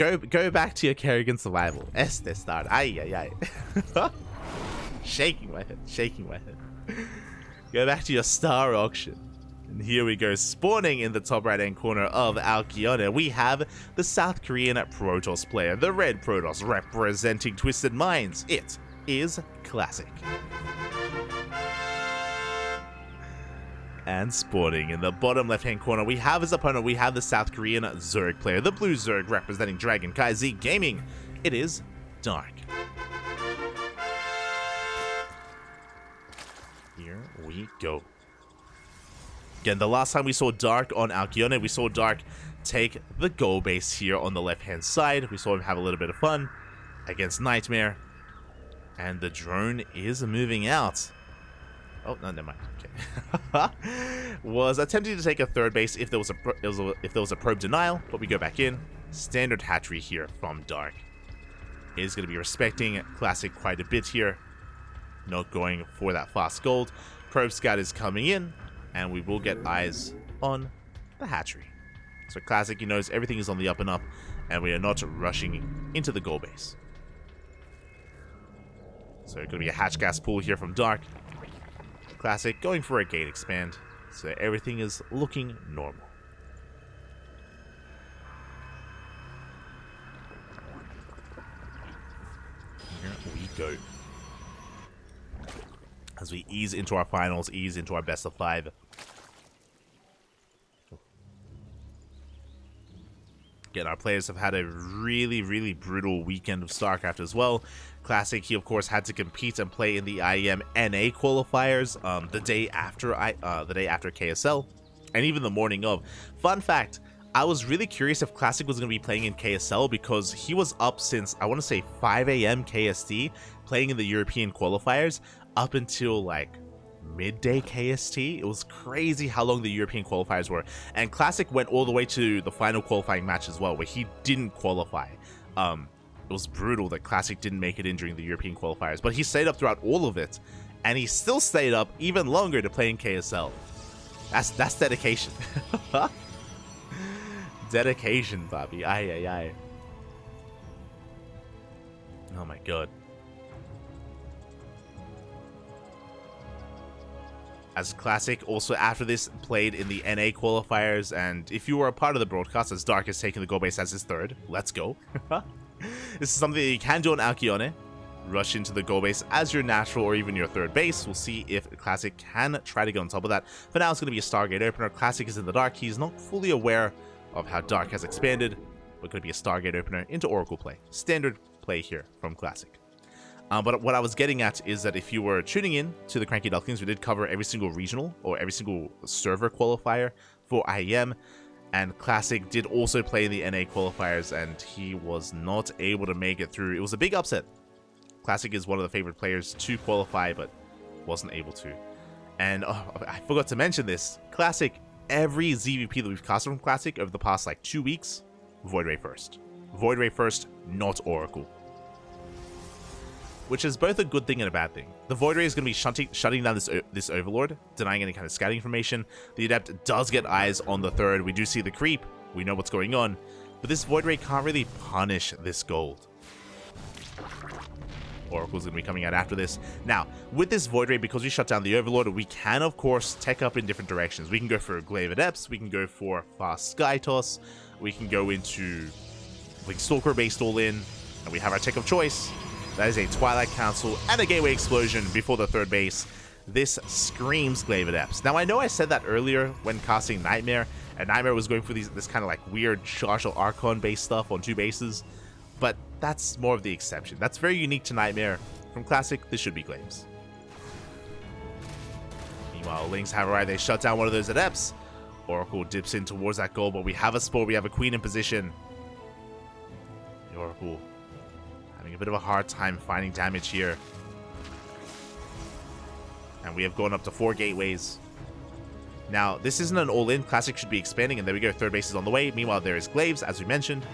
Go back to your Kerrigan survival. Este start. Ay. Shaking my head. Go back to your star auction. And here we go, spawning in the top right hand corner of Alkione, we have the South Korean Protoss player, the red Protoss representing Twisted Minds. It is Classic. And spawning in the bottom left hand corner, we have his opponent, we have the South Korean Zerg player, the blue Zerg representing CranKy Z Gaming. It is Dark. Here we go. Again, the last time we saw Dark on Alkione, we saw Dark take the goal base here on the left-hand side. We saw him have a little bit of fun against Nightmare. And the drone is moving out. Oh, no, never mind. Okay. Was attempting to take a third base if there was a probe denial, but we go back in. Standard hatchery here from Dark. Is going to be respecting Classic quite a bit here. Not going for that fast gold. Probe scout is coming in. And we will get eyes on the hatchery. So Classic, he knows everything is on the up and up, and we are not rushing into the goal base. So going to be a hatch gas pool here from Dark. Classic going for a gate expand, so everything is looking normal. Here we go. As we ease into our finals, ease into our best of 5. Again, our players have had a really brutal weekend of StarCraft as well. Classic, he of course had to compete and play in the IEM NA qualifiers the day after KSL, and even the morning of. Fun fact, I was really curious if Classic was going to be playing in KSL because he was up since, I want to say 5 AM KST, playing in the European qualifiers, up until like midday KST. It was crazy how long the European qualifiers were. And Classic went all the way to the final qualifying match as well, where he didn't qualify. It was brutal that Classic didn't make it in during the European qualifiers, but he stayed up throughout all of it, and he still stayed up even longer to play in KSL. That's dedication. Dedication, Bobby. Ay. Oh my god. As Classic also after this played in the NA qualifiers, and if you were a part of the broadcast, as Dark is taking the goal base as his third, let's go. This is something that you can do on Alkione. Rush into the goal base as your natural or even your third base. We'll see if Classic can try to get on top of that. For now, it's going to be a Stargate opener. Classic is in the dark. He's not fully aware of how Dark has expanded, but going to be a Stargate opener into Oracle play. Standard play here from Classic. But what I was getting at is that if you were tuning in to the CranKy Ducklings, we did cover every single regional or every single server qualifier for IEM, and Classic did also play in the NA qualifiers, and he was not able to make it through. It was a big upset. Classic is one of the favorite players to qualify, but wasn't able to. And I forgot to mention this. Classic, every ZvP that we've casted from Classic over the past like 2 weeks, Void Ray first. Void Ray first, not Oracle. Which is both a good thing and a bad thing. The Void Ray is going to be shutting down this Overlord, denying any kind of scouting information. The Adept does get eyes on the third. We do see the creep. We know what's going on. But this Void Ray can't really punish this gold. Oracle's going to be coming out after this. Now, with this Void Ray, because we shut down the Overlord, we can, of course, tech up in different directions. We can go for a Glaive Adepts. We can go for Fast Sky Toss. We can go into like Stalker based all in. And we have our tech of choice. That is a Twilight Council and a Gateway Explosion before the third base. This screams Glaive Adepts. Now, I know I said that earlier when casting Nightmare, and Nightmare was going for this kind of like weird Chargel Archon based stuff on 2 bases, but that's more of the exception. That's very unique to Nightmare. From Classic, this should be Glaives. Meanwhile, Lings have arrived. They shut down one of those Adepts. Oracle dips in towards that goal, but we have a Spore. We have a Queen in position. The Oracle having a bit of a hard time finding damage here. And we have gone up to 4 gateways. Now, this isn't an all-in. Classic should be expanding, and there we go. Third base is on the way. Meanwhile, there is Glaives, as we mentioned.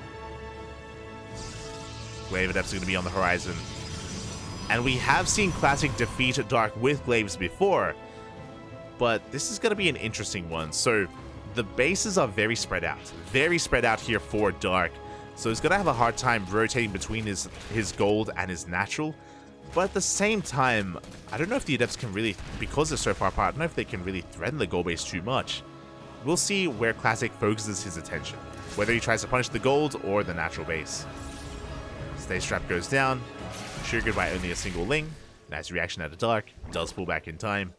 Glaive Adepts are going to be on the horizon. And we have seen Classic defeat Dark with Glaives before, but this is going to be an interesting one. So, the bases are very spread out here for Dark. So he's going to have a hard time rotating between his gold and his natural. But at the same time, I don't know if the Adepts can really, because they're so far apart, I don't know if they can really threaten the gold base too much. We'll see where Classic focuses his attention, whether he tries to punish the gold or the natural base. Stay Strap goes down, triggered by only a single Ling. Nice reaction out of Dark, does pull back in time.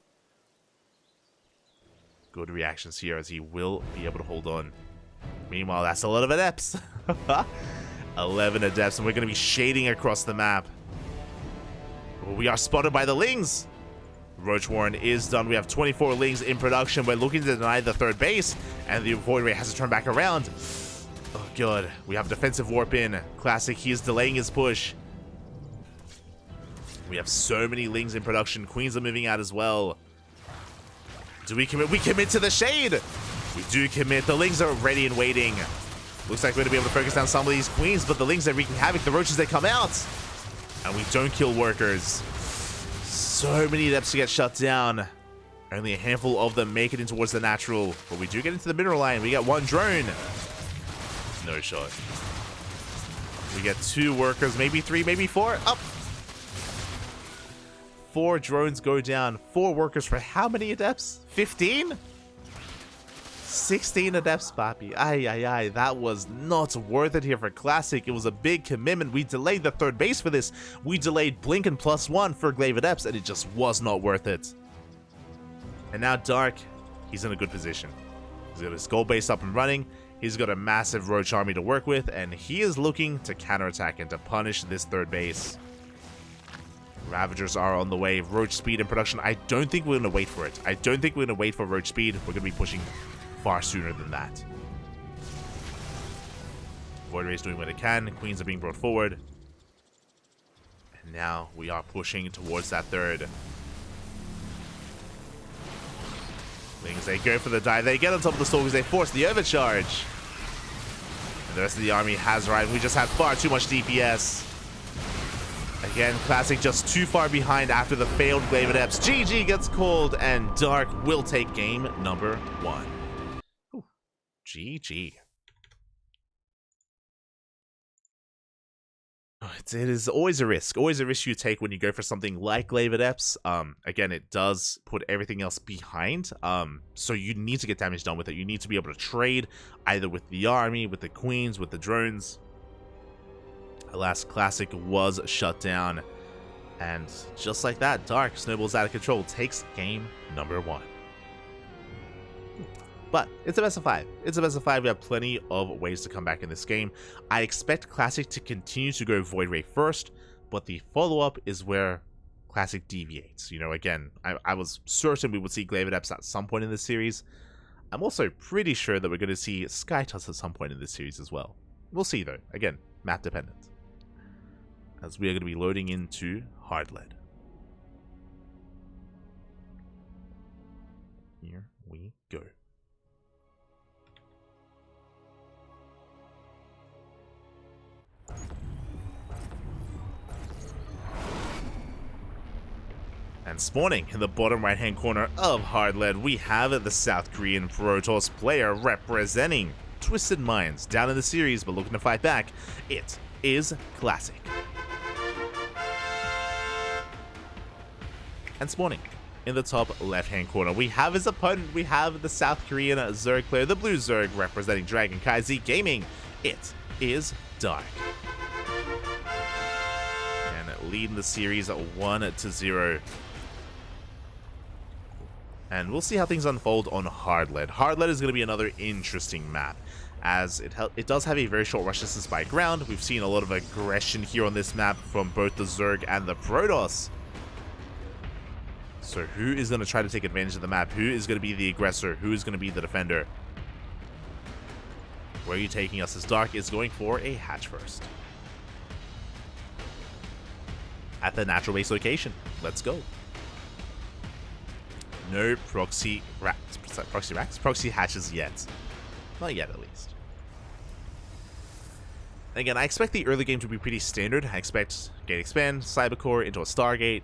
Good reactions here as he will be able to hold on. Meanwhile, that's a lot of Adepts. 11 Adepts, and we're going to be shading across the map. We are spotted by the Lings. Roach Warren is done. We have 24 Lings in production. We're looking to deny the third base, and the Void Ray has to turn back around. Oh god, we have defensive warp in. Classic, he is delaying his push. We have so many Lings in production. Queens are moving out as well. Do we commit? We commit to the shade. We do commit. The Lings are ready and waiting. Looks like we're going to be able to focus down some of these Queens, but the Lings are wreaking havoc. The Roaches, they come out. And we don't kill workers. So many Adepts to get shut down. Only a handful of them make it in towards the natural. But we do get into the mineral line. We get one drone. No shot. We get 2 workers, maybe 3, maybe 4. Up. 4 drones go down. 4 workers for how many Adepts? 15? 16 Adepts, papi. Ay. That was not worth it here for Classic. It was a big commitment. We delayed the third base for this. We delayed Blink and +1 for Glaive Adepts, and it just was not worth it. And now Dark, he's in a good position. He's got his gold base up and running. He's got a massive Roach army to work with, and he is looking to counterattack and to punish this third base. Ravagers are on the way. Roach speed in production. I don't think we're going to wait for it. I don't think we're going to wait for Roach speed. We're going to be pushing far sooner than that. Void Ray is doing what it can. Queens are being brought forward. And now we are pushing towards that third. Lings, they go for the dive. They get on top of the Stalkers. They force the overcharge. And the rest of the army has arrived. We just had far too much DPS. Again, Classic just too far behind after the failed Glaive Adepts. GG gets called, and Dark will take game number 1. Ooh, GG. It is always a risk you take when you go for something like Glaive Adepts. Again, it does put everything else behind, so you need to get damage done with it. You need to be able to trade either with the army, with the queens, with the drones. Alas, Classic was shut down, and just like that, Dark snowballs out of control, takes game number 1. But it's a best of 5. It's a best of 5. We have plenty of ways to come back in this game. I expect Classic to continue to go Void Ray first, but the follow-up is where Classic deviates. You know, again, I was certain we would see Glaive Adepts at some point in this series. I'm also pretty sure that we're going to see Skytusk at some point in this series as well. We'll see, though. Again, map dependent. As we are going to be loading into Hard Lead. Here we go. And spawning in the bottom right hand corner of Hard Lead, we have the South Korean Protoss player representing Twisted Minds, down in the series but looking to fight back. It is Classic. And spawning in the top left hand corner, we have his opponent. We have the South Korean Zerg player, the Blue Zerg, representing CranKy Z Gaming. It is Dark. And leading the series 1-0. And we'll see how things unfold on Hard Lead. Hard Lead is going to be another interesting map, as it does have a very short rush distance by ground. We've seen a lot of aggression here on this map from both the Zerg and the Protoss. So who is going to try to take advantage of the map? Who is going to be the aggressor? Who is going to be the defender? Where are you taking us? As Dark is going for a hatch first. At the natural base location. Let's go. No proxy hatches yet. Not yet, at least. Again, I expect the early game to be pretty standard. I expect Gate Expand, Cybercore into a Stargate.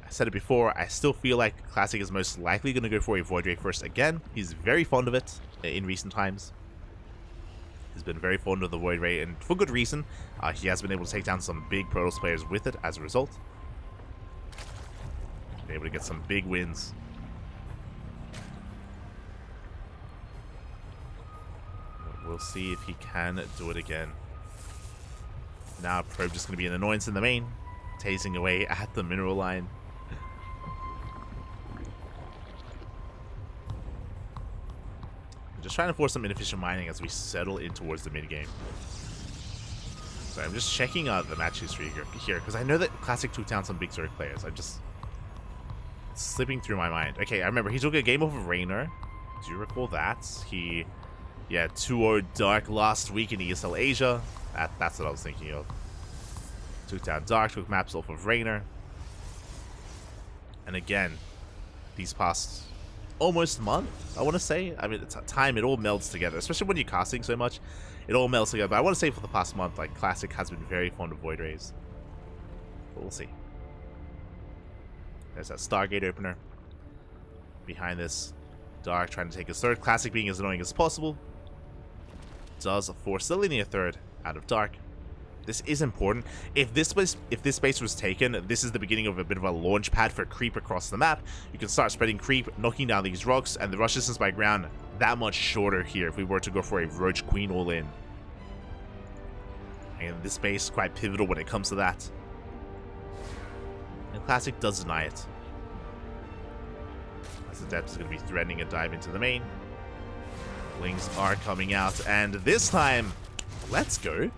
I said it before, I still feel like Classic is most likely going to go for a Void Ray first again. He's very fond of it in recent times. He's been very fond of the Void Ray, and for good reason. He has been able to take down some big Protoss players with it as a result. Been able to get some big wins. We'll see if he can do it again. Now Probe just going to be an annoyance in the main, tasing away at the mineral line. Just trying to force some inefficient mining as we settle in towards the mid game. So I'm just checking out the match history here because I know that Classic took down some big Zerg players. I'm just slipping through my mind. Okay, I remember he took a game over Raynor. Do you recall that? He, yeah, 2-0 Dark last week in ESL Asia. That's what I was thinking of. Took down Dark, took maps off of Raynor. And again, these past almost month, I want to say. I mean, it's time, it all melds together, especially when you're casting so much. It all melds together. But I want to say for the past month, like, Classic has been very fond of Void Rays. But we'll see. There's that Stargate opener. Behind this, Dark trying to take his third. Classic being as annoying as possible. Does force the linear third out of Dark. This is important. If this space was taken, this is the beginning of a bit of a launch pad for creep across the map. You can start spreading creep, knocking down these rocks, and the rush distance by ground that much shorter here if we were to go for a Roach Queen all in. And this space is quite pivotal when it comes to that. And Classic does deny it. As the depth is going to be threatening a dive into the main. Lings are coming out, and this time, let's go.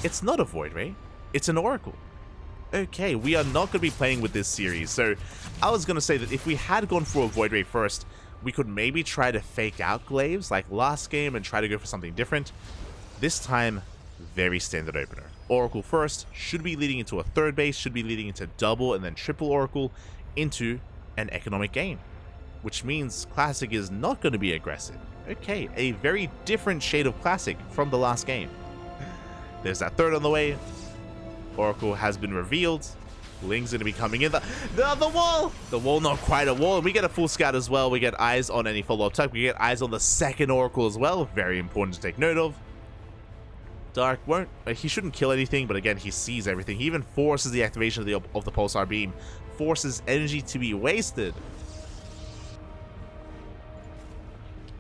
It's not a Void Ray, it's an Oracle. Okay, we are not going to be playing with this series, so I was going to say that if we had gone for a Void Ray first, we could maybe try to fake out Glaives like last game and try to go for something different. This time, very standard opener. Oracle first, should be leading into a third base, should be leading into double and then triple Oracle into an economic game. Which means Classic is not going to be aggressive. Okay, a very different shade of Classic from the last game. There's that third on the way. Oracle has been revealed. Ling's going to be coming in. The wall! The wall, not quite a wall. We get a full scout as well. We get eyes on any follow-up type. We get eyes on the second Oracle as well. Very important to take note of. Dark won't... he shouldn't kill anything, but again, he sees everything. He even forces the activation of the Pulsar Beam. Forces energy to be wasted.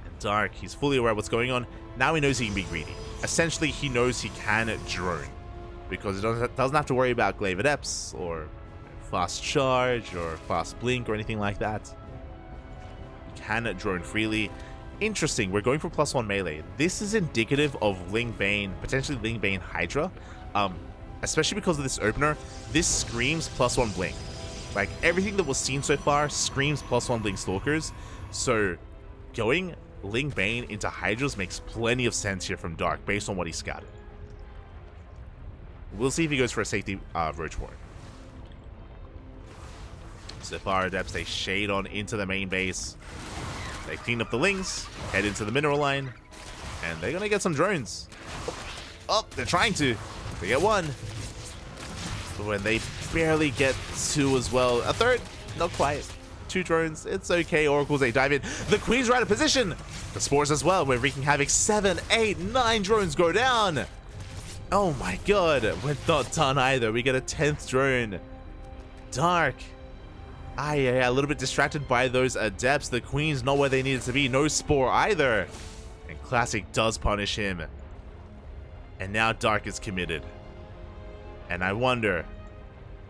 And Dark, he's fully aware of what's going on. Now he knows he can be greedy. Essentially, he knows he can drone. Because it doesn't have to worry about Glaive Adepts, or fast charge, or fast blink, or anything like that. He can drone freely. Interesting, we're going for +1 melee. This is indicative of Ling Bane, potentially Ling Bane Hydra. Especially because of this opener, this screams +1 blink. Like, everything that was seen so far screams +1 blink Stalkers. So, going Ling Bane into Hydras makes plenty of sense here from Dark, based on what he scouted. We'll see if he goes for a safety Roach Warren. So far, Adepts, they shade on into the main base. They clean up the Lings, head into the mineral line, and they're going to get some drones. Oh, they're trying to. They get one. But when they barely get two as well. A third, not quite. 2 drones, it's okay. Oracles, they dive in. The Queen's right in position. The Spores as well. We're wreaking havoc. 7, 8, 9 drones go down. Oh my god, we're not done either. We get a 10th drone. Dark. A little bit distracted by those Adepts. The Queen's not where they needed to be. No Spore either. And Classic does punish him. And now Dark is committed. And I wonder,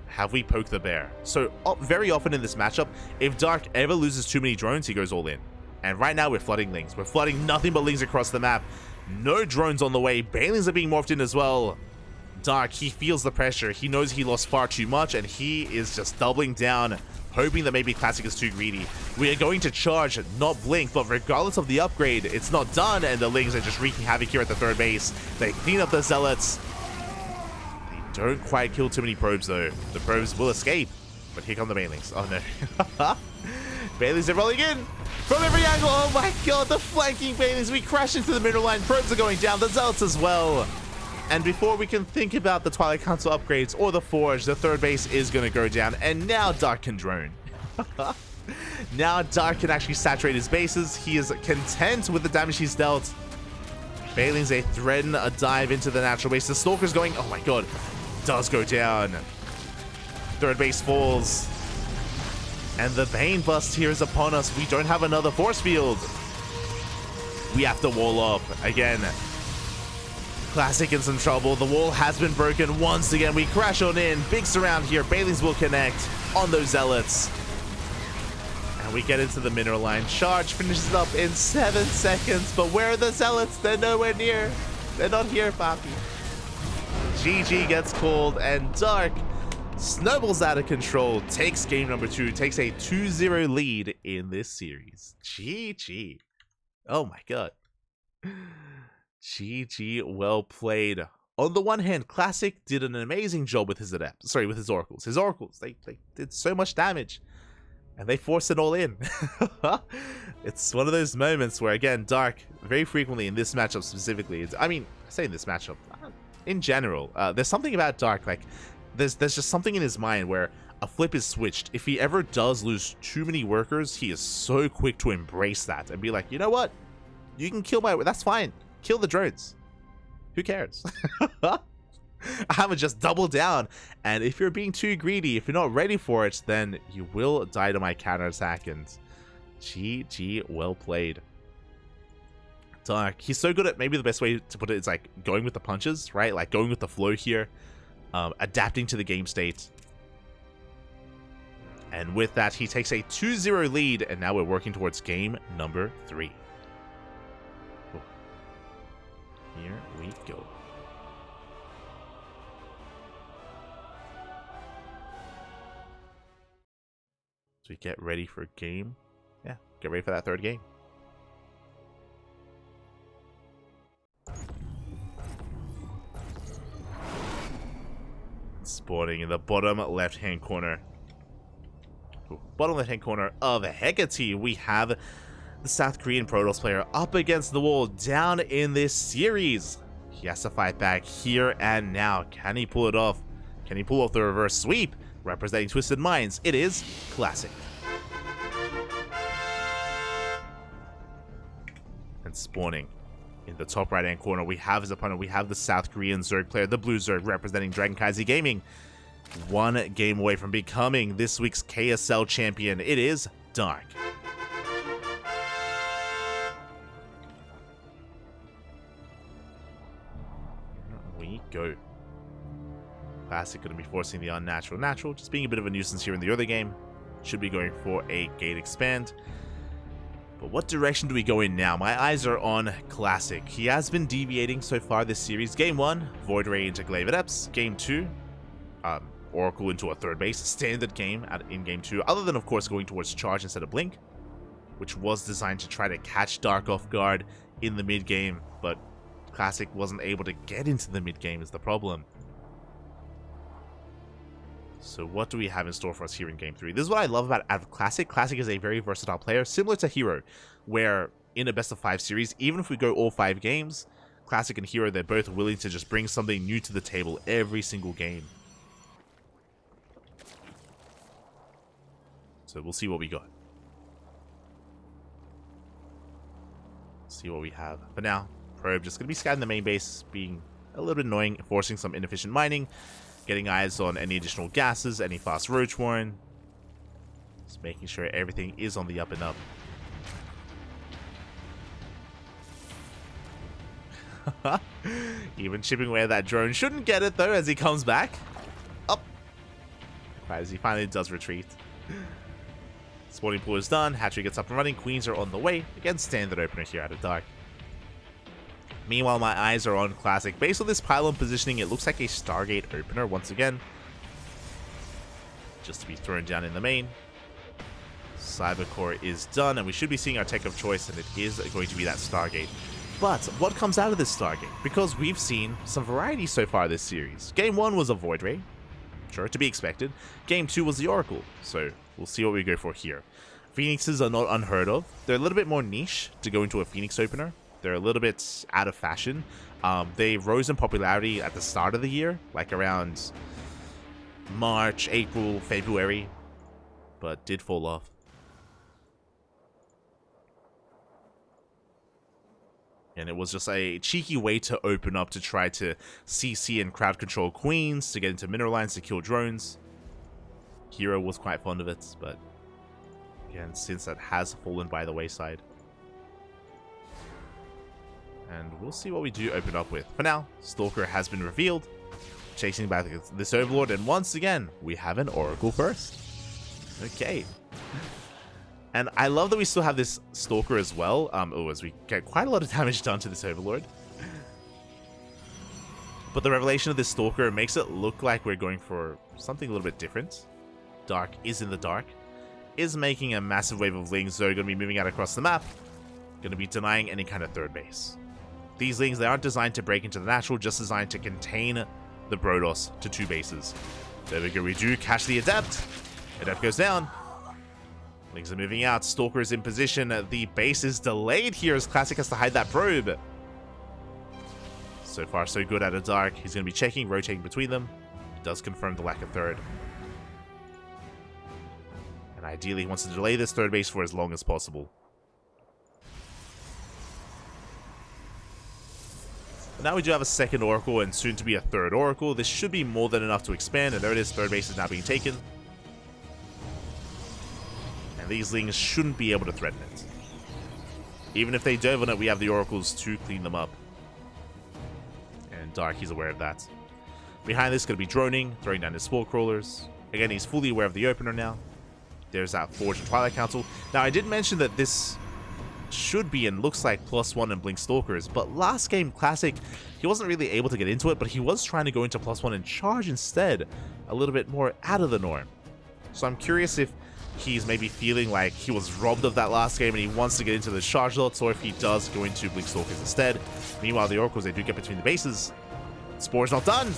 have we poked the bear? So very often in this matchup, if Dark ever loses too many drones, he goes all in. And right now we're flooding Lings. We're flooding nothing but Lings across the map. No drones on the way. Banelings are being morphed in as well. Dark, he feels the pressure. He knows he lost far too much, and he is just doubling down, hoping that maybe Classic is too greedy. We are going to charge, not blink, but regardless of the upgrade, it's not done, and the Lings are just wreaking havoc here at the third base. They clean up the Zealots. They don't quite kill too many probes, though. The probes will escape, but here come the Banelings. Oh, no. Banelings are rolling in. From every angle, oh my god, the flanking Banelings. We crash into the middle line. Probes are going down, the Zealots as well. And before we can think about the Twilight Council upgrades or the Forge, the third base is going to go down. And now Dark can drone. Now Dark can actually saturate his bases. He is content with the damage he's dealt. Bailings, they threaten a dive into the natural base. The Stalker's going, oh my god, does go down. Third base falls. And the Bane Bust here is upon us. We don't have another force field. We have to wall up again. Classic in some trouble. The wall has been broken once again. We crash on in. Big surround here. Bailings will connect on those Zealots. And we get into the mineral line. Charge finishes up in 7 seconds. But where are the Zealots? They're nowhere near. They're not here, Papi. GG gets called, and Dark snowballs out of control. Takes game number 2. Takes a 2-0 lead in this series. GG. Oh my god. GG, well played. On the one hand, Classic did an amazing job with his with his oracles. His oracles, they did so much damage, and they forced it all in. It's one of those moments where, again, Dark, very frequently in this matchup specifically, I mean, I say in this matchup, in general, there's something about Dark, like, there's just something in his mind where a flip is switched. If he ever does lose too many workers, he is so quick to embrace that and be like, you know what? You can kill that's fine. Kill the drones. Who cares? I would just double down. And if you're being too greedy, if you're not ready for it, then you will die to my counterattack. And GG, well played. Dark. He's so good at, maybe the best way to put it is like going with the punches, right? Like going with the flow here. Adapting to the game state. And with that, he takes a 2-0 lead. And now we're working towards game number 3. Here we go. So we get ready for game. Yeah, get ready for that third game. Spawning in the bottom left-hand corner. Bottom left-hand corner of Hecate, we have the South Korean Protoss player up against the wall down in this series. He has to fight back here and now. Can he pull it off? Can he pull off the reverse sweep? Representing Twisted Minds, it is Classic. And spawning in the top right hand corner, we have his opponent. We have the South Korean Zerg player, the Blue Zerg, representing DragonKy Gaming. One game away from becoming this week's KSL champion. It is Dark. Go. Classic going to be forcing the unnatural. Natural, just being a bit of a nuisance here in the early game. Should be going for a gate expand. But what direction do we go in now? My eyes are on Classic. He has been deviating so far this series. Game 1, Void Ray into Glaive Adepts. Game 2, Oracle into a third base. Standard game in Game 2. Other than, of course, going towards Charge instead of Blink, which was designed to try to catch Dark off guard in the mid game. But Classic wasn't able to get into the mid game is the problem. So what do we have in store for us here in Game 3? This is what I love about Classic. Classic is a very versatile player, similar to Hero, where in a best of 5 series, even if we go all 5 games, Classic and Hero, they're both willing to just bring something new to the table every single game. So we'll see what we got. See what we have. For now, Probe just going to be scouting the main base, being a little bit annoying, forcing some inefficient mining, getting eyes on any additional gases, any fast roach warren, just making sure everything is on the up and up. Even chipping away at that drone. Shouldn't get it though as he comes back. Up. As he finally does retreat. Spawning pool is done. Hatchery gets up and running. Queens are on the way. Again, standard opener here out of Dark. Meanwhile, my eyes are on Classic. Based on this pylon positioning, it looks like a Stargate opener once again. Just to be thrown down in the main. Cybercore is done, and we should be seeing our tech of choice, and it is going to be that Stargate. But what comes out of this Stargate? Because we've seen some variety so far this series. Game 1 was a Void Ray. Sure, to be expected. Game 2 was the Oracle. So we'll see what we go for here. Phoenixes are not unheard of. They're a little bit more niche to go into a Phoenix opener. They're a little bit out of fashion. They rose in popularity at the start of the year, like around March, April, February, but did fall off. And it was just a cheeky way to open up to try to CC and crowd control queens, to get into mineral lines, to kill drones. Hero was quite fond of it, but again, since that has fallen by the wayside. And we'll see what we do open up with. For now, Stalker has been revealed, chasing back this Overlord, and once again, we have an Oracle first. Okay. And I love that we still have this Stalker as well, as we get quite a lot of damage done to this Overlord. But the revelation of this Stalker makes it look like we're going for something a little bit different. Dark is in the dark, is making a massive wave of Lings, though, going to be moving out across the map, going to be denying any kind of third base. These Lings, they aren't designed to break into the natural, just designed to contain the Brodos to 2 bases. There we go, we do catch the Adept. Adept goes down. Lings are moving out, Stalker is in position, the base is delayed here as Classic has to hide that probe. So far so good out of Dark, he's going to be checking, rotating between them. Does confirm the lack of third. And ideally he wants to delay this third base for as long as possible. But now we do have a second Oracle and soon to be a third Oracle. This should be more than enough to expand, and there it is, third base is now being taken. These Lings shouldn't be able to threaten it. Even if they dove on it, we have the Oracles to clean them up. And Dark, he's aware of that. Behind this, going to be droning, throwing down his Spore Crawlers. Again, he's fully aware of the opener now. There's that Forge and Twilight Council. Now, I did mention that this should be and looks like +1 and Blink Stalkers, but last game, Classic, he wasn't really able to get into it, but he was trying to go into +1 and charge instead. A little bit more out of the norm. So I'm curious if he's maybe feeling like he was robbed of that last game and he wants to get into the charge lots, or if he does go into Blink Stalkers instead. Meanwhile, the Oracles, they do get between the bases. Spore's not done.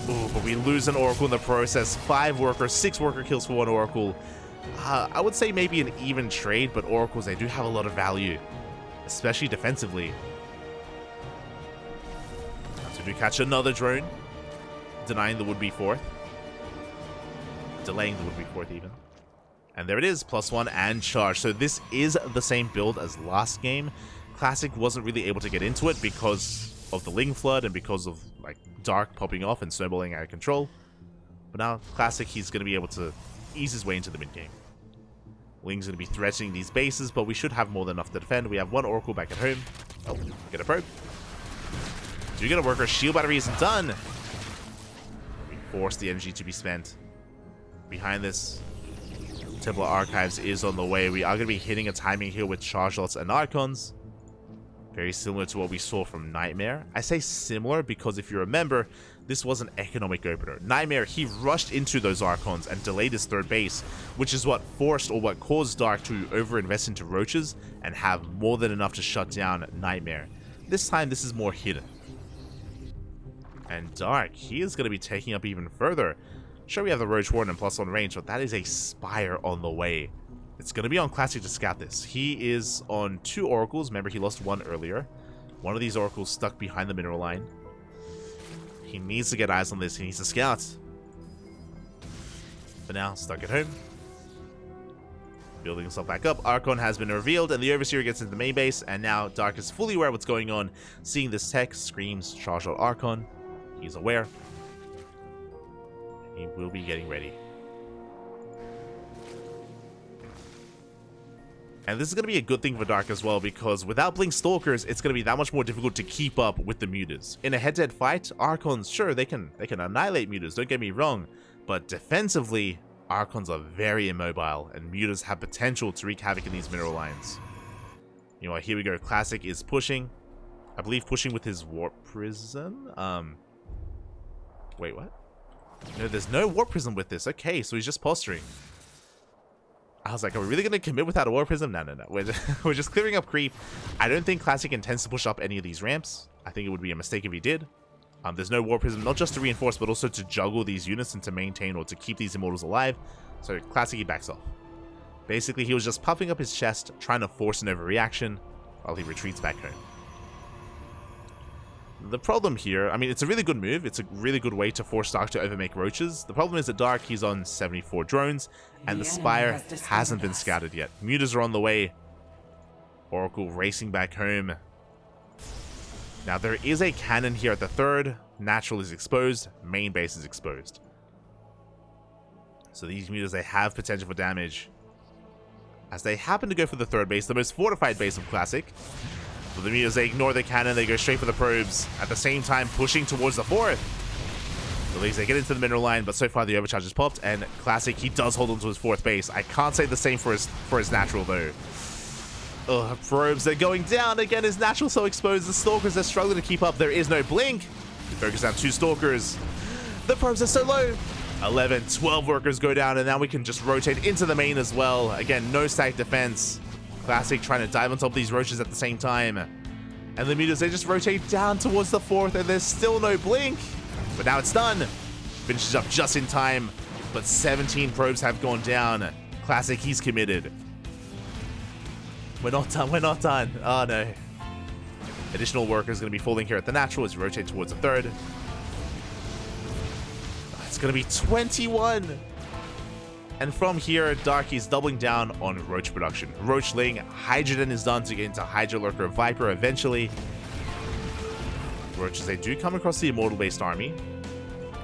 Ooh, but we lose an Oracle in the process. 5 worker, 6 worker kills for 1 Oracle. I would say maybe an even trade, but Oracles, they do have a lot of value, especially defensively. So we do catch another drone, denying the would-be 4th. Delaying the would-be 4th even. And there it is, +1 and charge. So this is the same build as last game. Classic wasn't really able to get into it because of the Ling Flood and because of like Dark popping off and snowballing out of control. But now Classic, he's going to be able to ease his way into the mid-game. Ling's going to be threatening these bases, but we should have more than enough to defend. We have 1 Oracle back at home. Oh, get a probe. Do you get a worker? Shield battery isn't done. We force the energy to be spent. Behind this, Templar Archives is on the way. We are going to be hitting a timing here with Charge Lots and Archons. Very similar to what we saw from Nightmare. I say similar because if you remember, this was an economic opener. Nightmare, he rushed into those Archons and delayed his third base, which is what forced or what caused Dark to overinvest into Roaches and have more than enough to shut down Nightmare. This time, this is more hidden. And Dark, he is going to be taking up even further. Sure, we have the Roach Warden and +1 range, but that is a Spire on the way. It's going to be on Classic to scout this. He is on 2 Oracles. Remember, he lost 1 earlier. One of these Oracles stuck behind the mineral line. He needs to get eyes on this. He needs to scout. For now, stuck at home. Building himself back up. Archon has been revealed, and the Overseer gets into the main base, and now Dark is fully aware of what's going on. Seeing this tech, screams, charge out Archon. He's aware. He will be getting ready. And this is going to be a good thing for Dark as well, because without Blink Stalkers, it's going to be that much more difficult to keep up with the Mutas. In a head-to-head fight, Archons, sure, they can annihilate Mutas, don't get me wrong, but defensively, Archons are very immobile, and Mutas have potential to wreak havoc in these mineral lines. You know what, here we go. Classic is pushing. I believe pushing with his Warp Prism. Wait, what? No, there's no Warp Prism with this. Okay, so he's just posturing. I was like, are we really going to commit without a Warp Prism? No. We're just clearing up creep. I don't think Classic intends to push up any of these ramps. I think it would be a mistake if he did. There's no Warp Prism, not just to reinforce, but also to juggle these units and to maintain or to keep these Immortals alive. So Classic, he backs off. Basically, he was just puffing up his chest, trying to force an overreaction while he retreats back home. The problem here, I mean, it's a really good move. It's a really good way to force Dark to overmake Roaches. The problem is that Dark, he's on 74 drones, and the Spire hasn't been scouted yet. Mutas are on the way. Oracle racing back home. Now, there is a cannon here at the third. Natural is exposed. Main base is exposed. So these mutas, they have potential for damage. As they happen to go for the third base, the most fortified base of Classic. But the mutas, they ignore the cannon. They go straight for the probes. At the same time, pushing towards the fourth. The Leagues, they get into the mineral line, but so far the overcharge is popped. And Classic, he does hold on to his fourth base. I can't say the same for his natural, though. Ugh, probes, they're going down. Again, his natural so exposed. The Stalkers, they're struggling to keep up. There is no blink. He focuses down 2 Stalkers. The probes are so low. 11, 12 workers go down, and now we can just rotate into the main as well. Again, no stack defense. Classic trying to dive on top of these roaches at the same time. And the mutas, they just rotate down towards the fourth, and there's still no blink. But now it's done. Finishes up just in time. But 17 probes have gone down. Classic, he's committed. We're not done, we're not done. Oh no. Additional workers going to be falling here at the natural as we rotate towards the third. It's going to be 21. And from here, Darky's doubling down on Roach production. Roachling, Hydrogen is done to get into Hydra Lurker Viper eventually. Roaches, they do come across the Immortal-based army.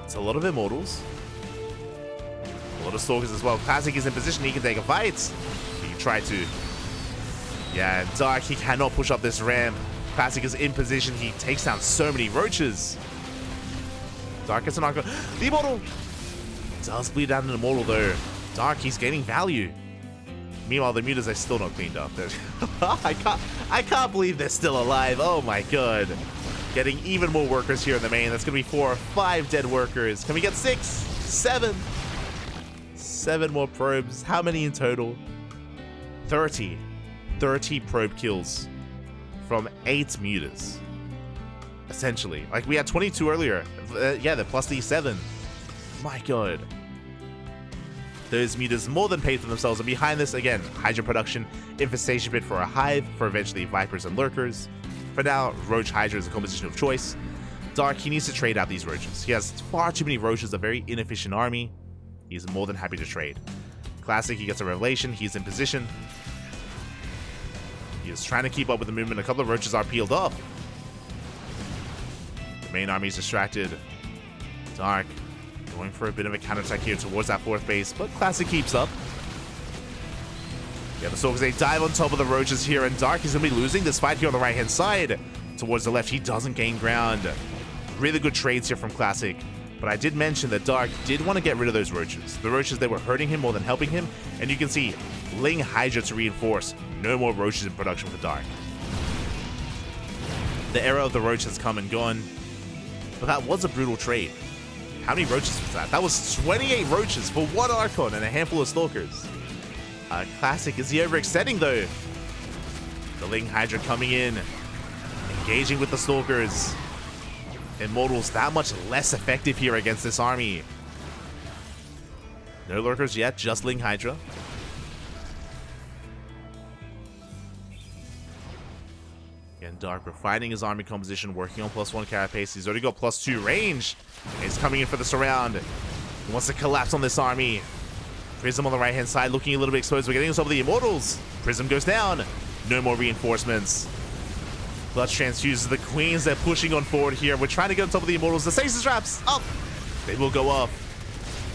It's a lot of Immortals. A lot of Stalkers as well. Classic is in position, he can take a fight. He can try to. Yeah, Dark, he cannot push up this ramp. Classic is in position, he takes down so many Roaches. Dark gets an arc. The Immortal does bleed out an Immortal though. Dark, he's gaining value. Meanwhile, the mutas are still not cleaned up. I can't believe they're still alive. Oh my god. Getting even more workers here in the main. That's gonna be 4 or 5 dead workers. Can we get 6? 7? 7 more probes. How many in total? 30. 30 probe kills from 8 mutas. Essentially. Like, we had 22 earlier. Yeah, the plus these 7. My god. Those mutas more than paid for themselves. And behind this, again, Hydra production, infestation pit for a hive, for eventually Vipers and Lurkers. For now, Roach Hydra is a composition of choice. Dark, he needs to trade out these Roaches. He has far too many Roaches, a very inefficient army. He's more than happy to trade. Classic, he gets a Revelation. He's in position. He is trying to keep up with the movement. A couple of Roaches are peeled up. The main army is distracted. Dark going for a bit of a counterattack here towards that 4th base, but Classic keeps up. Yeah, the Stalkers, they dive on top of the Roaches here, and Dark is going to be losing this fight here on the right-hand side. Towards the left, he doesn't gain ground. Really good trades here from Classic, but I did mention that Dark did want to get rid of those Roaches. The Roaches, they were hurting him more than helping him, and you can see Ling Hydra to reinforce. No more Roaches in production for Dark. The era of the Roach has come and gone, but that was a brutal trade. How many Roaches was that? That was 28 Roaches for 1 Archon and a handful of Stalkers. Classic, is he overextending though? The Ling Hydra coming in, engaging with the Stalkers. Immortals that much less effective here against this army. No Lurkers yet, just Ling Hydra. Again, Dark refining his army composition, working on +1 carapace. He's already got +2 range. He's coming in for the surround. He wants to collapse on this army. Prism on the right-hand side, looking a little bit exposed. We're getting on top of the Immortals. Prism goes down. No more reinforcements. Clutch transfuses the Queens. They're pushing on forward here. We're trying to get on top of the Immortals. The stasis traps up. They will go up.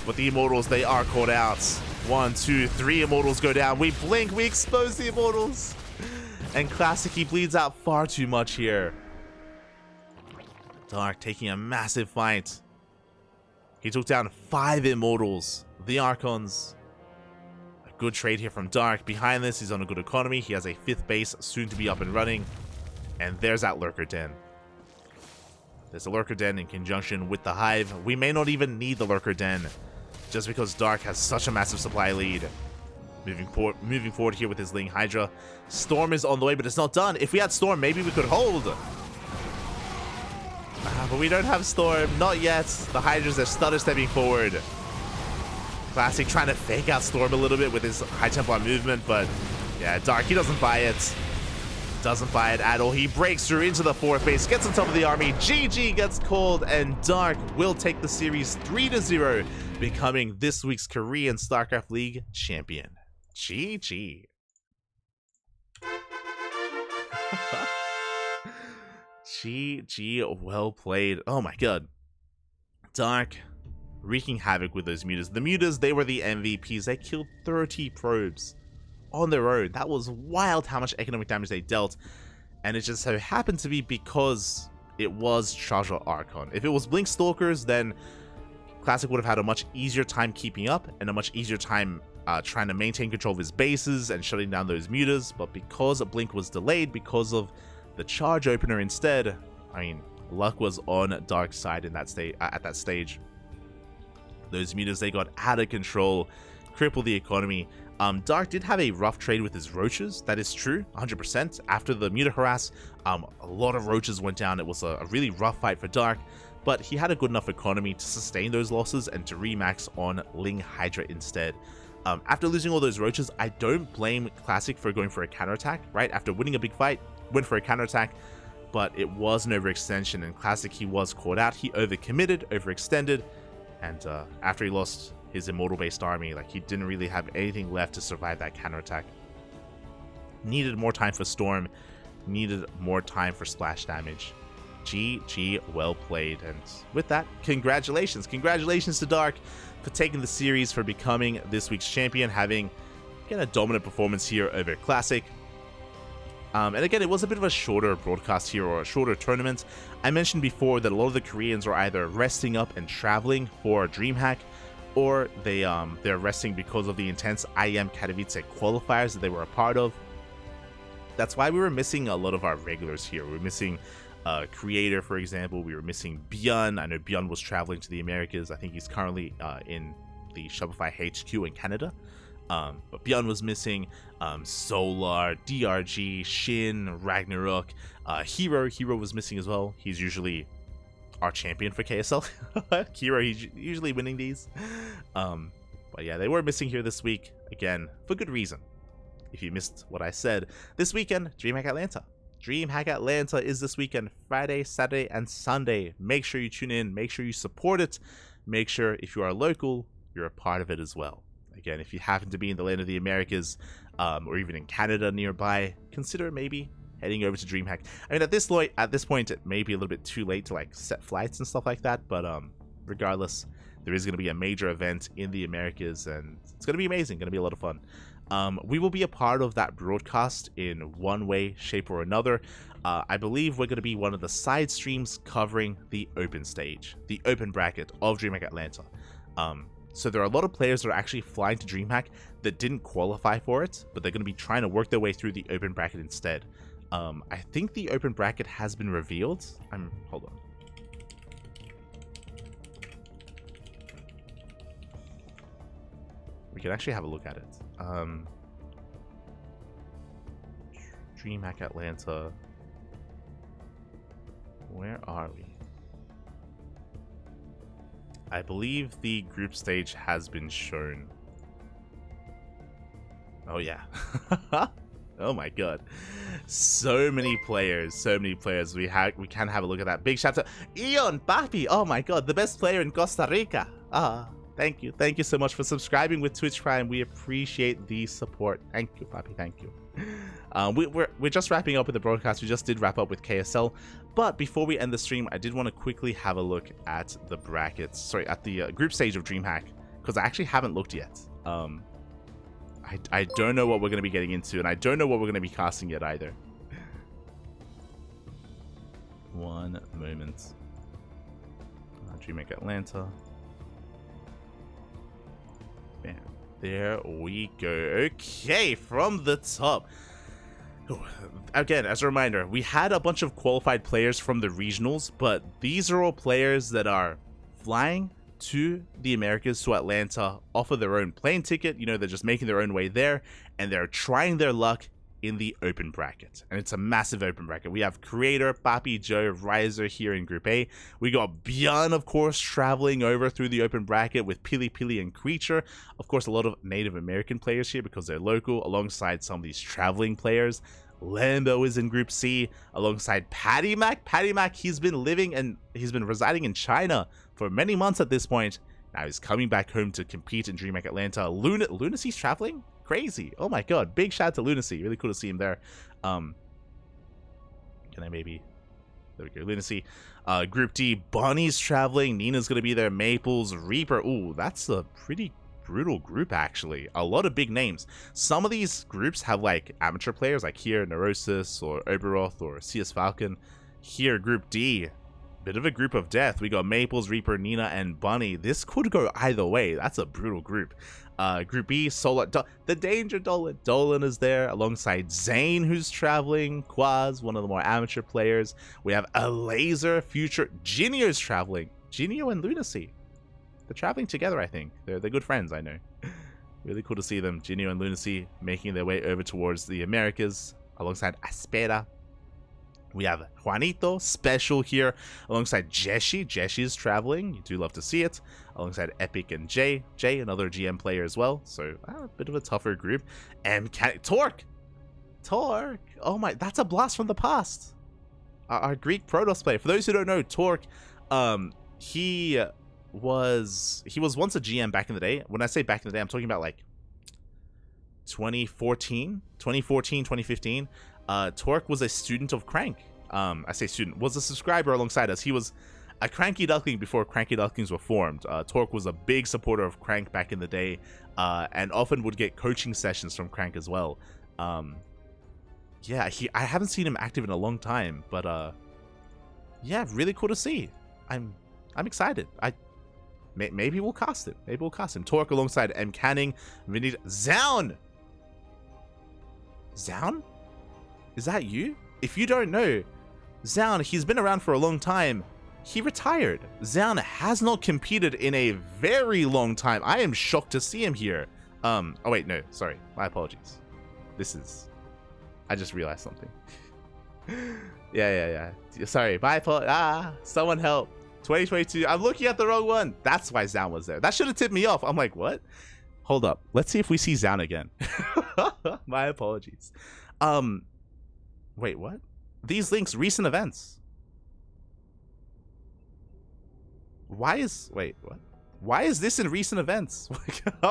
But the Immortals, they are caught out. 1, 2, 3 Immortals go down. We blink. We expose the Immortals. And Classic, he bleeds out far too much here. Dark taking a massive fight. He took down 5 Immortals. The Archons. A good trade here from Dark. Behind this, he's on a good economy. He has a 5th base soon to be up and running. And there's that Lurker Den. There's a Lurker Den in conjunction with the Hive. We may not even need the Lurker Den, just because Dark has such a massive supply lead. Moving forward here with his Ling Hydra. Storm is on the way, but it's not done. If we had Storm, maybe we could hold. But we don't have Storm. Not yet. The Hydras are stutter stepping forward. Classic trying to fake out Storm a little bit with his High Templar movement, but yeah, Dark, he doesn't buy it. Doesn't buy it at all. He breaks through into the 4th base, gets on top of the army. GG gets called, and Dark will take the series 3-0, becoming this week's Korean StarCraft League champion. GG. GG, well played. Oh my god. Dark wreaking havoc with those mutas. The mutas, they were the MVPs. They killed 30 probes on their own. That was wild how much economic damage they dealt. And it just so happened to be because it was Treasure Archon. If it was Blink Stalkers, then Classic would have had a much easier time keeping up and a much easier time trying to maintain control of his bases and shutting down those mutas. But because Blink was delayed, because of the charge opener instead, I mean, luck was on Dark's side in that at that stage. Those mutas, they got out of control, crippled the economy. Dark did have a rough trade with his roaches, that is true, 100%. After the muta harass, a lot of roaches went down. It was a really rough fight for Dark, but he had a good enough economy to sustain those losses and to remax on Ling Hydra instead. After losing all those roaches, I don't blame Classic for going for a counterattack, right? After winning a big fight, went for a counterattack, but it was an overextension, and Classic, he was caught out. He overcommitted, overextended, and after he lost his immortal-based army, like, he didn't really have anything left to survive that counterattack. Needed more time for Storm, needed more time for splash damage. GG, well played. And with that, congratulations to Dark for taking the series, for becoming this week's champion, having again a dominant performance here over Classic. And again, it was a bit of a shorter broadcast here, or a shorter tournament. I mentioned before that a lot of the Koreans are either resting up and traveling for DreamHack, or they're resting because of the intense IEM Katowice qualifiers that they were a part of. That's why we were missing a lot of our regulars here. We were missing Creator, for example. We were missing Bjorn. I know Bjorn was traveling to the Americas. I think he's currently in the Shopify HQ in Canada. But Bjorn was missing. Solar, DRG, Shin, Ragnarok, Hero was missing as well. He's usually our champion for KSL. Hero, he's usually winning these. But yeah, they were missing here this week, again, for good reason. If you missed what I said, this weekend, DreamHack Atlanta. DreamHack Atlanta is this weekend, Friday, Saturday, and Sunday. Make sure you tune in, make sure you support it, make sure if you are local, you're a part of it as well. Again, if you happen to be in the land of the Americas, or even in Canada nearby, consider maybe heading over to DreamHack. I mean, at this point, it may be a little bit too late to like set flights and stuff like that, but regardless, there is going to be a major event in the Americas, and it's going to be amazing, going to be a lot of fun. We will be a part of that broadcast in one way, shape, or another. I believe we're going to be one of the side streams covering the open stage, the open bracket of DreamHack Atlanta. So there are a lot of players that are actually flying to DreamHack that didn't qualify for it, but they're going to be trying to work their way through the open bracket instead. I think the open bracket has been revealed. Hold on. We can actually have a look at it. DreamHack Atlanta. Where are we? I believe the group stage has been shown. Oh yeah. Oh my god. So many players. We can have a look at that. Big shout out to Ion Papi. Oh my god, the best player in Costa Rica. Thank you. Thank you so much for subscribing with Twitch Prime. We appreciate the support. Thank you, Papi. Thank you. We're just wrapping up with the broadcast. We just did wrap up with KSL. But before we end the stream, I did want to quickly have a look at the brackets. Sorry, at the group stage of DreamHack, because I actually haven't looked yet. I don't know what we're going to be getting into, and I don't know what we're going to be casting yet either. One moment. DreamHack Atlanta. Bam. There we go. Okay, from the top. Again, as a reminder, we had a bunch of qualified players from the regionals, but these are all players that are flying to the Americas, to Atlanta, off of their own plane ticket. You know, they're just making their own way there, and they're trying their luck in the open bracket. And it's a massive open bracket. We have Creator, Papi, Joe, Riser here in Group A. We got Bjorn, of course, traveling over through the open bracket with Pili Pili and Creature. Of course, a lot of Native American players here because they're local, alongside some of these traveling players. Lambo is in Group C alongside Patty Mac. Patty Mac, he's been residing in China for many months at this point. Now he's coming back home to compete in DreamHack Atlanta. Lunacy's traveling? Crazy. Oh my god. Big shout out to Lunacy. Really cool to see him there. Can I maybe There we go. Lunacy. Group D, Bunny's traveling. Nina's going to be there. Maples, Reaper. Ooh, that's a pretty brutal group, actually. A lot of big names. Some of these groups have, like, amateur players, like here, Neurosis, or Oberoth, or CS Falcon. Here, Group D, bit of a group of death. We got Maples, Reaper, Nina, and Bunny. This could go either way. That's a brutal group. Group B, Solar, the Danger Dolan. Dolan is there alongside Zane, who's traveling. Quaz, one of the more amateur players. We have a Laser, Future. Jinio's traveling. Jinio and Lunacy. They're traveling together, I think. They're good friends, I know. Really cool to see them. Jinio and Lunacy making their way over towards the Americas alongside Aspera. We have Juanito, Special here, alongside Jeshi. Jeshi is traveling. You do love to see it. Alongside Epic and Jay. Jay, another GM player as well. So, a bit of a tougher group. And Torque! Torque! Oh my, that's a blast from the past. Our Greek Protoss player. For those who don't know, Torque, he was once a GM back in the day. When I say back in the day, I'm talking about like 2014, 2015. Torque was a student of Crank. I say student, was a subscriber alongside us. He was a CranKy Duckling before CranKy Ducklings were formed. Torque was a big supporter of Crank back in the day, and often would get coaching sessions from Crank as well. Yeah, I haven't seen him active in a long time, but yeah, really cool to see. I'm excited. Maybe we'll cast him. Maybe we'll cast him. Torque alongside M. Canning, Vinny, Zaun. Zaun? Is that you? If you don't know, Zaun, he's been around for a long time. He retired. Zaun has not competed in a very long time. I am shocked to see him here. Oh wait, no, sorry. My apologies. I just realized something. Yeah. Sorry, my apologies. Someone help. 2022. I'm looking at the wrong one. That's why Zaun was there. That should have tipped me off. I'm like, what? Hold up. Let's see if we see Zaun again. My apologies. Wait, what? These links, recent events. Wait, what? Why is this in recent events?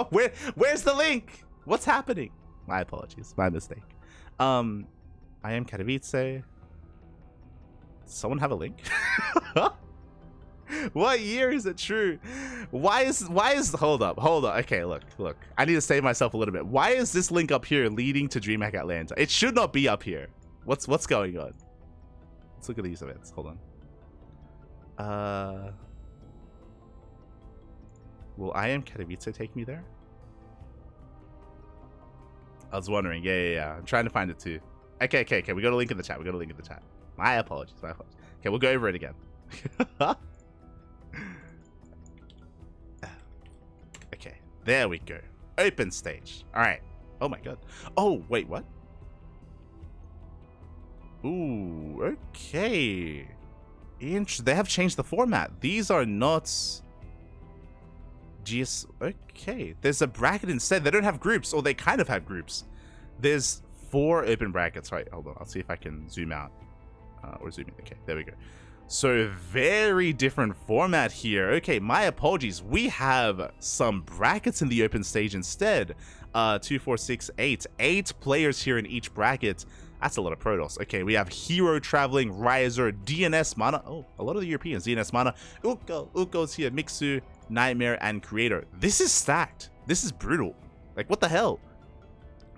Where's the link? What's happening? My apologies. My mistake. I am Katowice. Someone have a link? What year is it true? Why is hold up. Okay, look. I need to save myself a little bit. Why is this link up here leading to DreamHack Atlanta? It should not be up here. What's going on? Let's look at these events. Hold on. Will I am Katowice take me there? I was wondering. Yeah. I'm trying to find it too. Okay. We got a link in the chat. My apologies. Okay, we'll go over it again. Okay, there we go. Open stage. All right. Oh my god. Oh wait, what? Ooh, okay. They have changed the format. These are not okay. There's a bracket instead. They don't have groups, or they kind of have groups. There's 4 open brackets. Right, hold on. I'll see if I can zoom out. Or zoom in. Okay, there we go. So very different format here. Okay, my apologies. We have some brackets in the open stage instead. 2, 4, 6, 8. 8 players here in each bracket. That's a lot of Protoss. Okay, we have Hero traveling, Riser, DNS Mana. Oh, a lot of the Europeans. DNS Mana. Uko's here. Mixu, Nightmare, and Creator. This is stacked. This is brutal. Like, what the hell?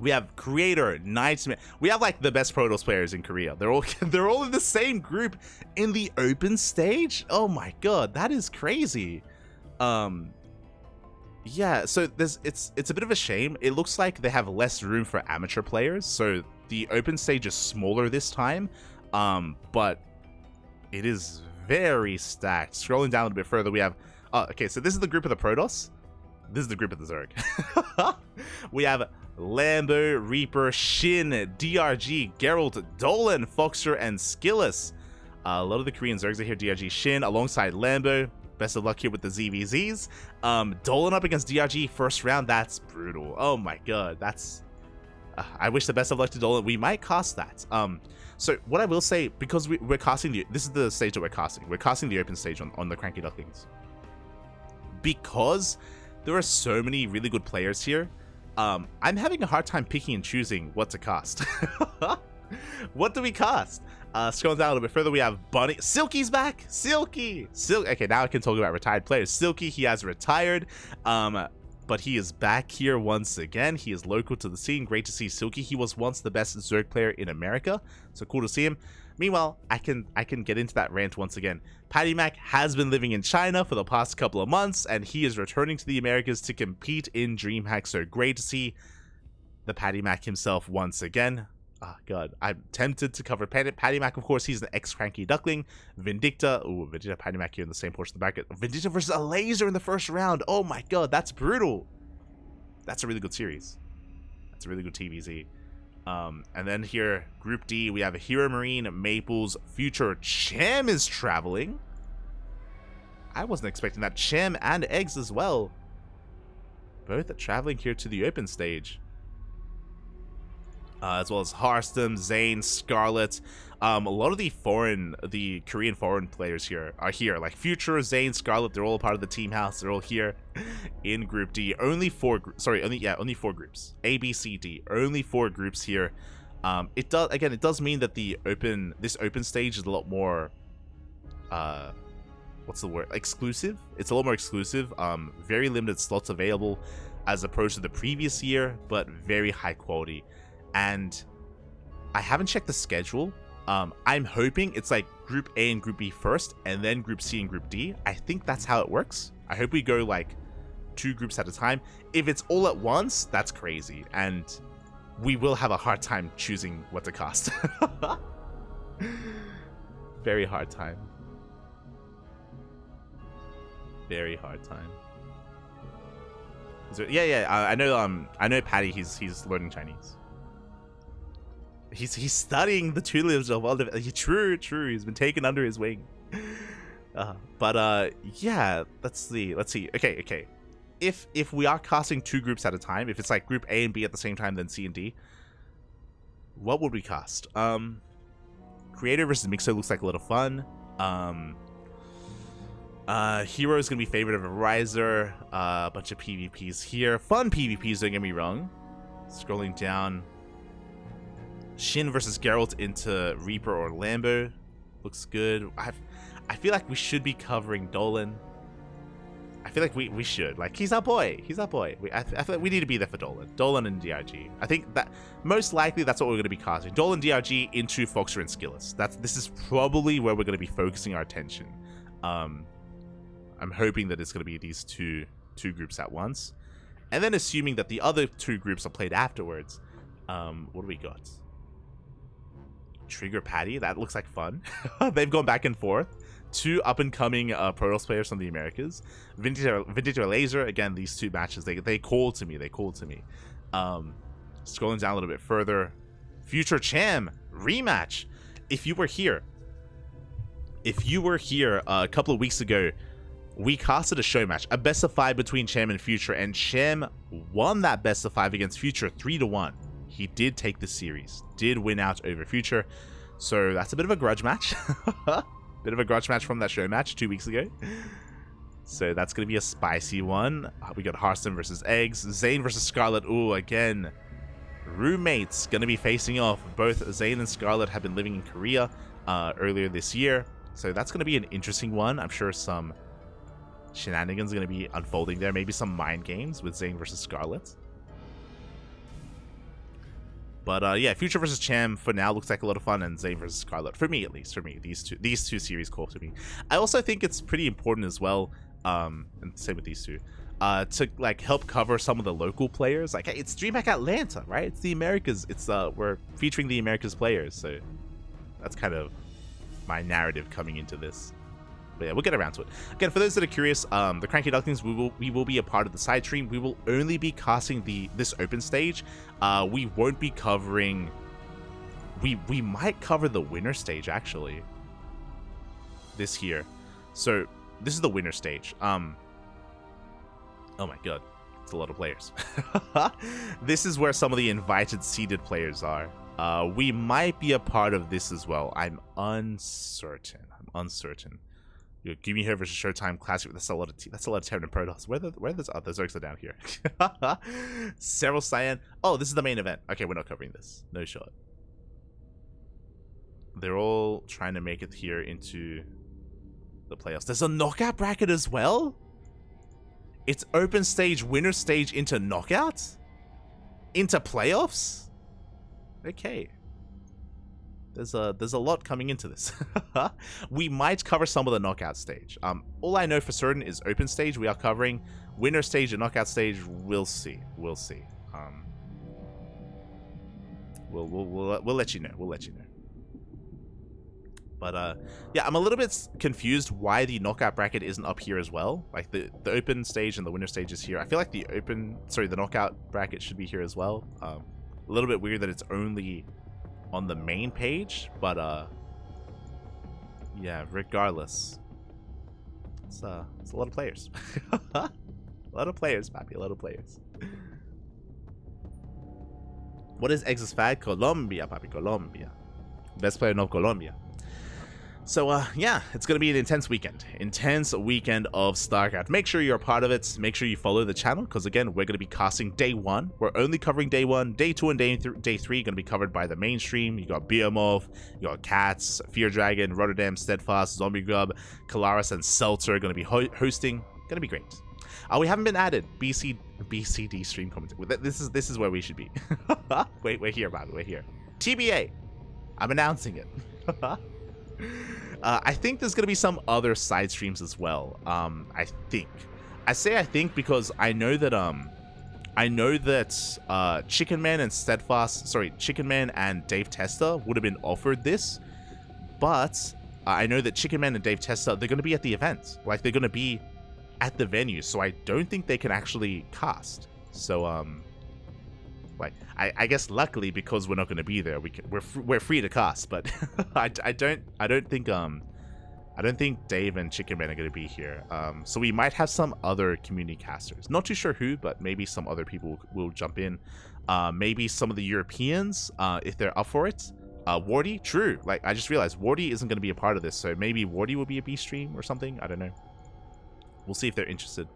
We have Creator, Nightmare. We have like the best Protoss players in Korea. They're all in the same group in the open stage. Oh my god, that is crazy. Yeah, so it's a bit of a shame. It looks like they have less room for amateur players, so the open stage is smaller this time. But it is very stacked. Scrolling down a bit further, we have okay, so this is the group of the Protoss. This is the group of the Zerg. We have Lambo, Reaper, Shin, DRG, Geralt, Dolan, Foxer, and Skillis. A lot of the Korean Zergs are here. DRG, Shin, alongside Lambo. Best of luck here with the ZVZs. Dolan up against DRG first round. That's brutal. Oh my god. That's... I wish the best of luck to Dolan. We might cast that. So what I will say, because we're casting the... This is the stage that we're casting. We're casting the open stage on the CranKy Ducklings. Because there are so many really good players here, I'm having a hard time picking and choosing what to cast. What do we cast? Scrolling down a little bit further, we have Bunny. Silky's back. Silky. Okay, now I can talk about retired players. Silky, he has retired, but he is back here once again. He is local to the scene. Great to see Silky. He was once the best Zerg player in America, so cool to see him. Meanwhile, I can get into that rant once again. Patty Mac has been living in China for the past couple of months, and he is returning to the Americas to compete in DreamHack. So great to see the Patty Mac himself once again. Oh god, I'm tempted to cover Patty Mac. Of course, he's an ex-CranKy Duckling. Vindicta, ooh, Vindicta, Patty Mac here in the same portion of the bracket. Vindicta versus a laser in the first round. Oh my god, that's brutal. That's a really good series. That's a really good TVZ. And then here, Group D, we have Hero Marine, Maples, Future. Cham is traveling. I wasn't expecting that. Cham and Eggs as well. Both are traveling here to the open stage. As well as Harstem, Zane, Scarlet. A lot of the Korean foreign players here are here. Like Future, Zane, Scarlet, they're all part of the team house. They're all here in Group D. Only 4 groups. A, B, C, D. Only 4 groups here. It does mean that this open stage is a lot more what's the word? Exclusive. It's a lot more exclusive. Very limited slots available as opposed to the previous year, but very high quality. And I haven't checked the schedule. I'm hoping it's like Group A and Group B first, and then Group C and Group D. I think that's how it works. I hope we go like 2 groups at a time. If it's all at once, that's crazy, and we will have a hard time choosing what to cast. Very hard time. Very hard time. I know Patty. He's learning Chinese. He's studying the tulips of world. True. He's been taken under his wing. Yeah. Let's see. Okay. If we are casting 2 groups at a time, if it's like Group A and B at the same time, then C and D, what would we cast? Creator versus Mixer looks like a lot of fun. Hero is gonna be favorite of a Riser. A bunch of PvPs here. Fun PvPs, don't get me wrong. Scrolling down. Shin versus Geralt into Reaper or Lambo. Looks good. I feel like we should be covering Dolan. I feel like we should. Like, he's our boy. I feel like we need to be there for Dolan. Dolan and DRG. I think that most likely that's what we're going to be casting. Dolan, DRG into Foxer and Skillis. This is probably where we're going to be focusing our attention. I'm hoping that it's going to be these two groups at once. And then assuming that the other 2 groups are played afterwards. What do we got? Trigger Patty, that looks like fun. They've gone back and forth. 2 up-and-coming Protoss players from the Americas. Vintage or Laser, again, these 2 matches, they called to me. Scrolling down a little bit further. Future Cham, rematch. If you were here a couple of weeks ago, we casted a show match, a best of 5 between Cham and Future, and Cham won that best of 5 against Future 3-1. He did take the series, did win out over Future, so that's a bit of a grudge match. Bit of a grudge match from that show match 2 weeks ago. So that's going to be a spicy one. We got Harstem versus Eggs, Zane versus Scarlet. Ooh, again, roommates going to be facing off. Both Zane and Scarlet have been living in Korea earlier this year, so that's going to be an interesting one. I'm sure some shenanigans are going to be unfolding there, maybe some mind games with Zane versus Scarlet. But yeah, Future versus Cham for now looks like a lot of fun, and Zane versus Scarlet, for me at least, these two series call to me. I also think it's pretty important as well, and same with these 2, to like help cover some of the local players. Like, hey, it's DreamHack Atlanta, right? It's the Americas. It's we're featuring the Americas players, so that's kind of my narrative coming into this. But yeah, we'll get around to it. Again, for those that are curious, the CranKy Ducklings, we will be a part of the side stream. We will only be casting this open stage. We won't be covering. We might cover the winner stage actually this year. So this is the winner stage. Oh my god, it's a lot of players. This is where some of the invited seeded players are. We might be a part of this as well. I'm uncertain. Give me here versus Showtime Classic. That's a lot of Terran and Protoss. Where those other Zergs are down here. Several Cyan. Oh, this is the main event. Okay, we're not covering this. No shot. they're all trying to make it here into the playoffs. There's a knockout bracket as well? It's open stage, winner stage into knockouts? Into playoffs? Okay. There's a lot coming into this. We might cover some of the knockout stage. All I know for certain is open stage we are covering. Winner stage and knockout stage, we'll see. We'll see. We'll let you know. We'll let you know. But yeah, I'm a little bit confused why the knockout bracket isn't up here as well. Like the open stage and the winner stage is here. I feel like the knockout bracket should be here as well. A little bit weird that it's only on the main page, but yeah, regardless, it's a lot of players. A lot of players, papi, a lot of players. What is Ex's fag? Colombia, papi, Colombia. Best player of Colombia. So, yeah, it's going to be an intense weekend. Intense weekend of StarCraft. Make sure you're a part of it. Make sure you follow the channel, because, again, we're going to be casting Day 1. We're only covering Day 1. Day 2 and Day 3 going to be covered by the mainstream. You got Behemoth, you got Cats, Fear Dragon, Rotterdam, Steadfast, Zombie Grub, Kalaris, and Seltzer are going to be hosting. Going to be great. We haven't been added. BCD stream commentary. This is where we should be. Wait, we're here, man. We're here. TBA. I'm announcing it. I think there's gonna be some other side streams as well. I think because I know that Chicken Man and Chicken Man and Dave Testa would have been offered this, but I know that Chicken Man and Dave Testa, they're gonna be at the event, like they're gonna be at the venue, so I don't think they can actually cast. So like I guess luckily, because we're not going to be there, we're free to cast. But I don't think Dave and Chicken Man are going to be here. So we might have some other community casters. Not too sure who, but maybe some other people will jump in. Maybe some of the Europeans, if they're up for it. Wardy, true. Like I just realized Wardy isn't going to be a part of this, so maybe Wardy will be a B stream or something. I don't know. We'll see if they're interested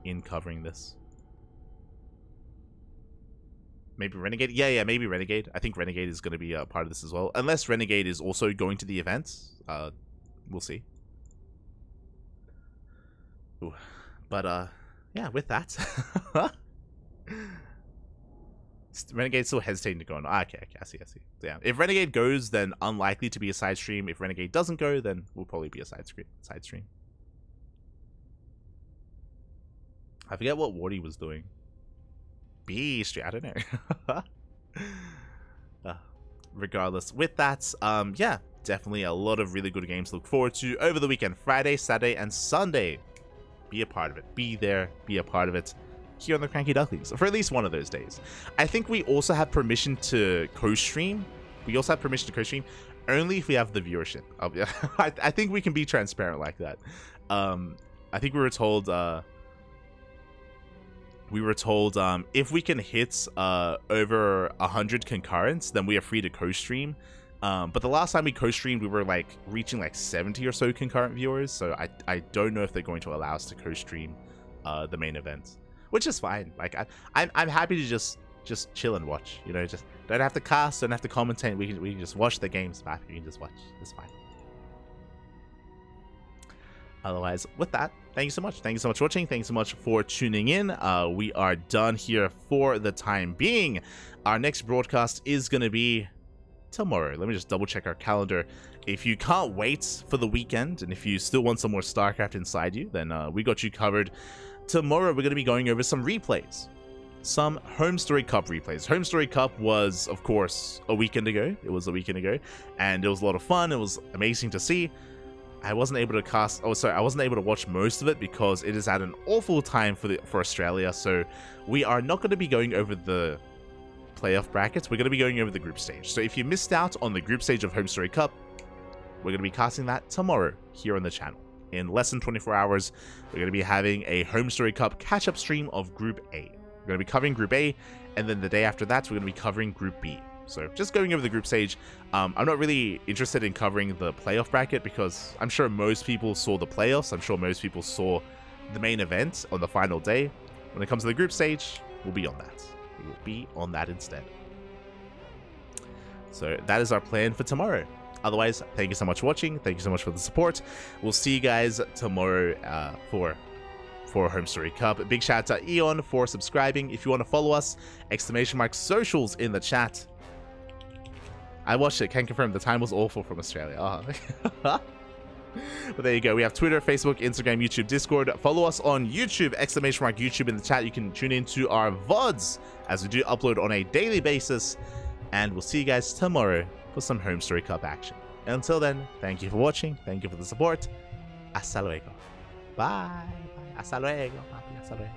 in covering this. Maybe Renegade? Yeah, maybe Renegade. I think Renegade is going to be a part of this as well. Unless Renegade is also going to the event. We'll see. Ooh. But, yeah, with that. Renegade's still hesitating to go on. Okay, I see. So, yeah, if Renegade goes, then unlikely to be a side stream. If Renegade doesn't go, then will probably be a side stream. I forget what Wardy was doing. B stream, I don't know. Regardless, with that, yeah, definitely a lot of really good games to look forward to over the weekend. Friday, Saturday, and Sunday. Be a part of it. Be there. Be a part of it here on the CranKy Ducklings for at least one of those days. I think we also have permission to co-stream. Only if we have the viewership. I think we can be transparent like that. I think we were told if we can hit over 100 concurrents, then we are free to co-stream. But the last time we co-streamed, we were like reaching like 70 or so concurrent viewers. So I don't know if they're going to allow us to co-stream the main event, which is fine. Like I'm happy to just chill and watch. You know, just don't have to cast, don't have to commentate. We can just watch the games back. We can just watch. It's fine. Otherwise, with that, thank you so much. Thank you so much for watching. Thank you so much for tuning in. We are done here for the time being. Our next broadcast is going to be tomorrow. Let me just double check our calendar. If you can't wait for the weekend, and if you still want some more StarCraft inside you, then we got you covered. Tomorrow, we're going to be going over some replays. Some Home Story Cup replays. Home Story Cup was, of course, a weekend ago. It was a weekend ago, and it was a lot of fun. It was amazing to see. I wasn't able to cast. Oh, sorry, I wasn't able to watch most of it because it is at an awful time for Australia. So we are not going to be going over the playoff brackets. We're going to be going over the group stage. So if you missed out on the group stage of Home Story Cup, we're going to be casting that tomorrow here on the channel. In less than 24 hours, we're going to be having a Home Story Cup catch-up stream of Group A. We're going to be covering Group A, and then the day after that, we're going to be covering Group B. So just going over the group stage. I'm not really interested in covering the playoff bracket because I'm sure most people saw the playoffs. I'm sure most people saw the main event on the final day. When it comes to the group stage, we'll be on that. We will be on that instead. So that is our plan for tomorrow. Otherwise, thank you so much for watching. Thank you so much for the support. We'll see you guys tomorrow for Home Story Cup. Big shout out to Eon for subscribing. If you want to follow us, !socials in the chat. I watched it, can confirm the time was awful from Australia. Oh. But there you go. We have Twitter, Facebook, Instagram, YouTube, Discord. Follow us on YouTube, !YouTube in the chat. You can tune into our VODs as we do upload on a daily basis. And we'll see you guys tomorrow for some Home Story Cup action. Until then, thank you for watching. Thank you for the support. Hasta luego. Bye. Hasta luego. Hasta luego.